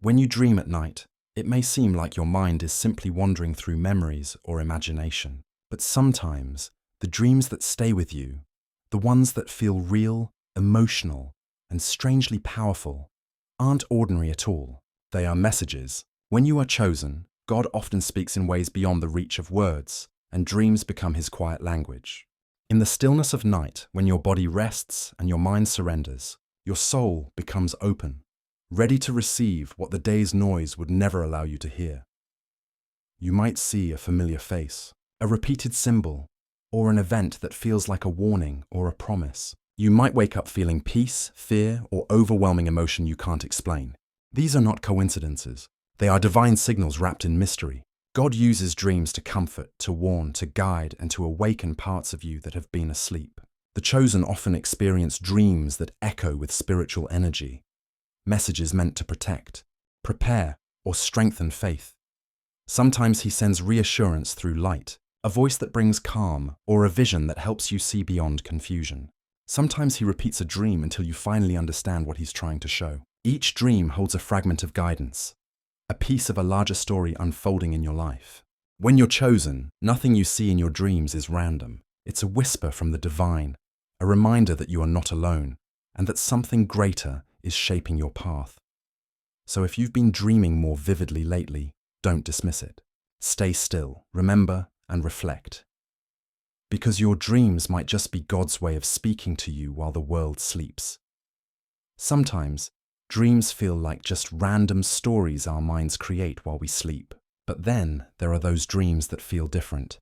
When you dream at night, it may seem like your mind is simply wandering through memories or imagination, but sometimes the dreams that stay with you, the ones that feel real, emotional, and strangely powerful, aren't ordinary at all. They are messages. When you are chosen, God often speaks in ways beyond the reach of words, and dreams become his quiet language. In the stillness of night, when your body rests and your mind surrenders, your soul becomes open, ready to receive what the day's noise would never allow you to hear. You might see a familiar face, a repeated symbol, or an event that feels like a warning or a promise. You might wake up feeling peace, fear, or overwhelming emotion you can't explain. These are not coincidences. They are divine signals wrapped in mystery. God uses dreams to comfort, to warn, to guide, and to awaken parts of you that have been asleep. The chosen often experience dreams that echo with spiritual energy, messages meant to protect, prepare, or strengthen faith. Sometimes he sends reassurance through light, a voice that brings calm, or a vision that helps you see beyond confusion. Sometimes he repeats a dream until you finally understand what he's trying to show. Each dream holds a fragment of guidance, a piece of a larger story unfolding in your life. When you're chosen, nothing you see in your dreams is random. It's a whisper from the divine, a reminder that you are not alone, and that something greater is shaping your path. So if you've been dreaming more vividly lately, don't dismiss it. Stay still, remember, and reflect. Because your dreams might just be God's way of speaking to you while the world sleeps. Sometimes, dreams feel like just random stories our minds create while we sleep. But then there are those dreams that feel different.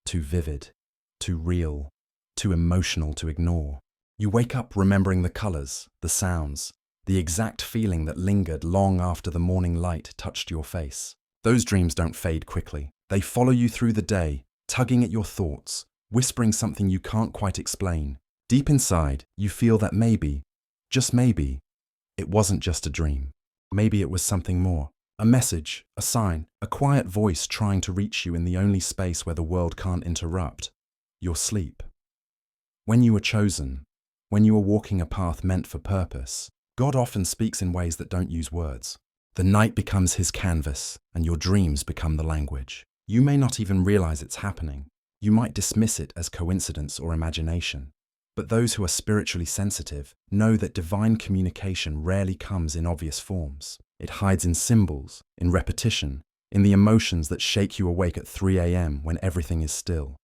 Too vivid, too real, too emotional to ignore. You wake up remembering the colors, the sounds, the exact feeling that lingered long after the morning light touched your face. Those dreams don't fade quickly. They follow you through the day, tugging at your thoughts, whispering something you can't quite explain. Deep inside, you feel that maybe, just maybe, it wasn't just a dream. Maybe it was something more. A message, a sign, a quiet voice trying to reach you in the only space where the world can't interrupt, your sleep. When you are chosen, when you are walking a path meant for purpose, God often speaks in ways that don't use words. The night becomes his canvas, and your dreams become the language. You may not even realize it's happening. You might dismiss it as coincidence or imagination. But those who are spiritually sensitive know that divine communication rarely comes in obvious forms. It hides in symbols, in repetition, in the emotions that shake you awake at 3 a.m. when everything is still.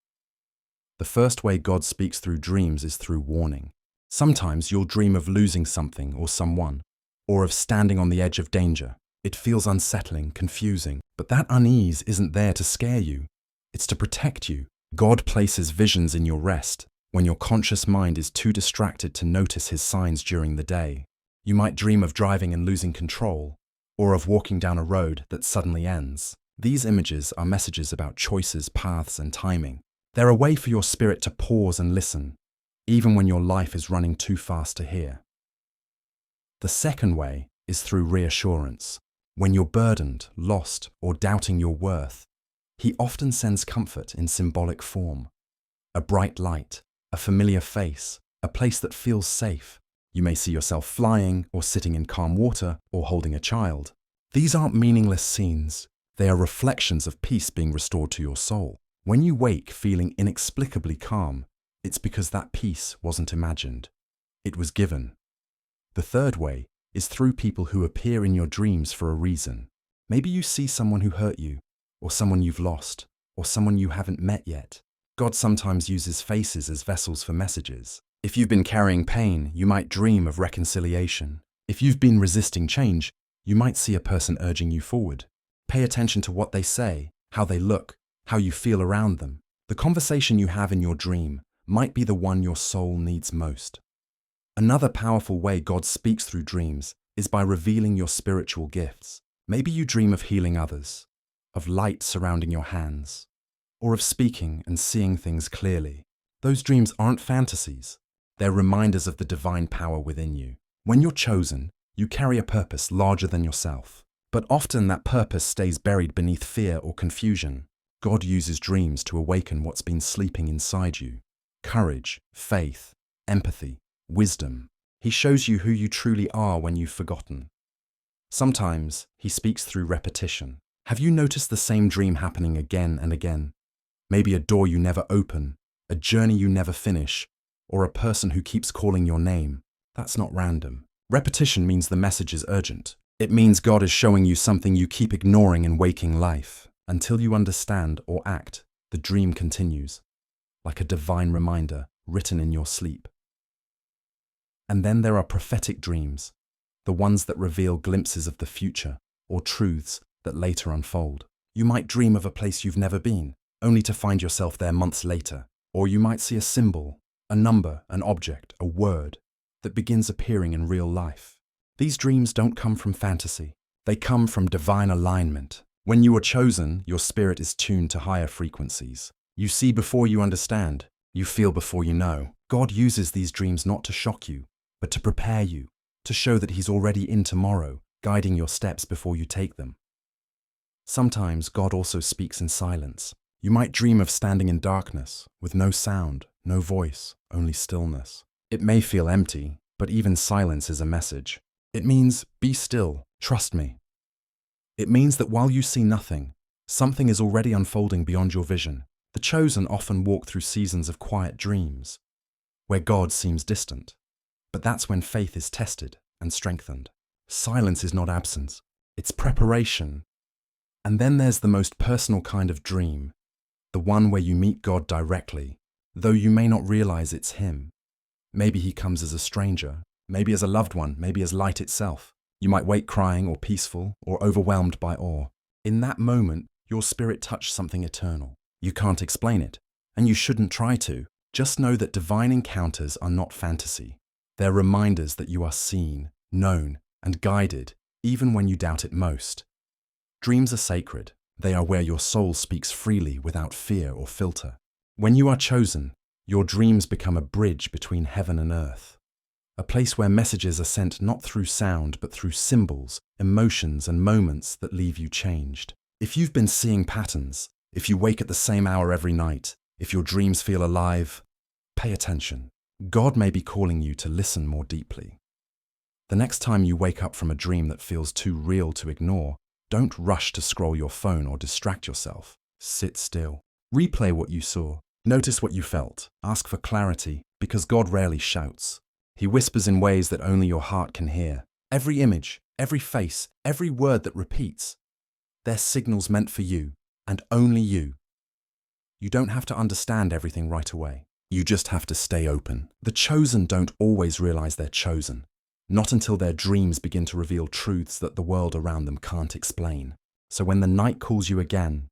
The first way God speaks through dreams is through warning. Sometimes you'll dream of losing something or someone, or of standing on the edge of danger. It feels unsettling, confusing, but that unease isn't there to scare you. It's to protect you. God places visions in your rest, when your conscious mind is too distracted to notice his signs during the day. You might dream of driving and losing control, or of walking down a road that suddenly ends. These images are messages about choices, paths, and timing. They're a way for your spirit to pause and listen, even when your life is running too fast to hear. The second way is through reassurance. When you're burdened, lost, or doubting your worth, he often sends comfort in symbolic form. A bright light, a familiar face, a place that feels safe. You may see yourself flying, or sitting in calm water, or holding a child. These aren't meaningless scenes. They are reflections of peace being restored to your soul. When you wake feeling inexplicably calm, it's because that peace wasn't imagined. It was given. The third way is through people who appear in your dreams for a reason. Maybe you see someone who hurt you, or someone you've lost, or someone you haven't met yet. God sometimes uses faces as vessels for messages. If you've been carrying pain, you might dream of reconciliation. If you've been resisting change, you might see a person urging you forward. Pay attention to what they say, how they look, how you feel around them. The conversation you have in your dream might be the one your soul needs most. Another powerful way God speaks through dreams is by revealing your spiritual gifts. Maybe you dream of healing others, of light surrounding your hands, or of speaking and seeing things clearly. Those dreams aren't fantasies. They're reminders of the divine power within you. When you're chosen, you carry a purpose larger than yourself. But often that purpose stays buried beneath fear or confusion. God uses dreams to awaken what's been sleeping inside you. Courage, faith, empathy, wisdom. He shows you who you truly are when you've forgotten. Sometimes he speaks through repetition. Have you noticed the same dream happening again and again? Maybe a door you never open, a journey you never finish, or a person who keeps calling your name. That's not random. Repetition means the message is urgent. It means God is showing you something you keep ignoring in waking life. Until you understand or act, the dream continues, like a divine reminder written in your sleep. And then there are prophetic dreams, the ones that reveal glimpses of the future or truths that later unfold. You might dream of a place you've never been, only to find yourself there months later. Or you might see a symbol, a number, an object, a word that begins appearing in real life. These dreams don't come from fantasy. They come from divine alignment. When you are chosen, your spirit is tuned to higher frequencies. You see before you understand. You feel before you know. God uses these dreams not to shock you, but to prepare you, to show that He's already in tomorrow, guiding your steps before you take them. Sometimes God also speaks in silence. You might dream of standing in darkness, with no sound, no voice, only stillness. It may feel empty, but even silence is a message. It means, be still, trust me. It means that while you see nothing, something is already unfolding beyond your vision. The chosen often walk through seasons of quiet dreams, where God seems distant. But that's when faith is tested and strengthened. Silence is not absence, it's preparation. And then there's the most personal kind of dream, the one where you meet God directly, though you may not realize it's Him. Maybe He comes as a stranger, maybe as a loved one, maybe as light itself. You might wake crying or peaceful or overwhelmed by awe. In that moment, your spirit touched something eternal. You can't explain it, and you shouldn't try to. Just know that divine encounters are not fantasy. They're reminders that you are seen, known, and guided, even when you doubt it most. Dreams are sacred. They are where your soul speaks freely without fear or filter. When you are chosen, your dreams become a bridge between heaven and earth. A place where messages are sent not through sound but through symbols, emotions, and moments that leave you changed. If you've been seeing patterns, if you wake at the same hour every night, if your dreams feel alive, pay attention. God may be calling you to listen more deeply. The next time you wake up from a dream that feels too real to ignore, don't rush to scroll your phone or distract yourself. Sit still. Replay what you saw. Notice what you felt. Ask for clarity, because God rarely shouts. He whispers in ways that only your heart can hear. Every image, every face, every word that repeats, they're signals meant for you, and only you. You don't have to understand everything right away. You just have to stay open. The chosen don't always realize they're chosen. Not until their dreams begin to reveal truths that the world around them can't explain. So when the night calls you again,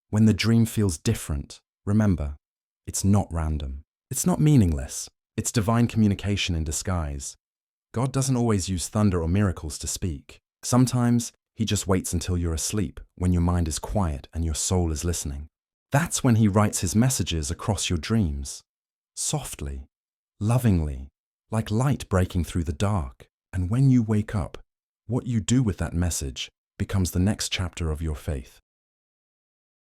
when the dream feels different, remember, it's not random. It's not meaningless. It's divine communication in disguise. God doesn't always use thunder or miracles to speak. Sometimes He just waits until you're asleep, when your mind is quiet and your soul is listening. That's when He writes His messages across your dreams. Softly, lovingly, like light breaking through the dark. And when you wake up, what you do with that message becomes the next chapter of your faith.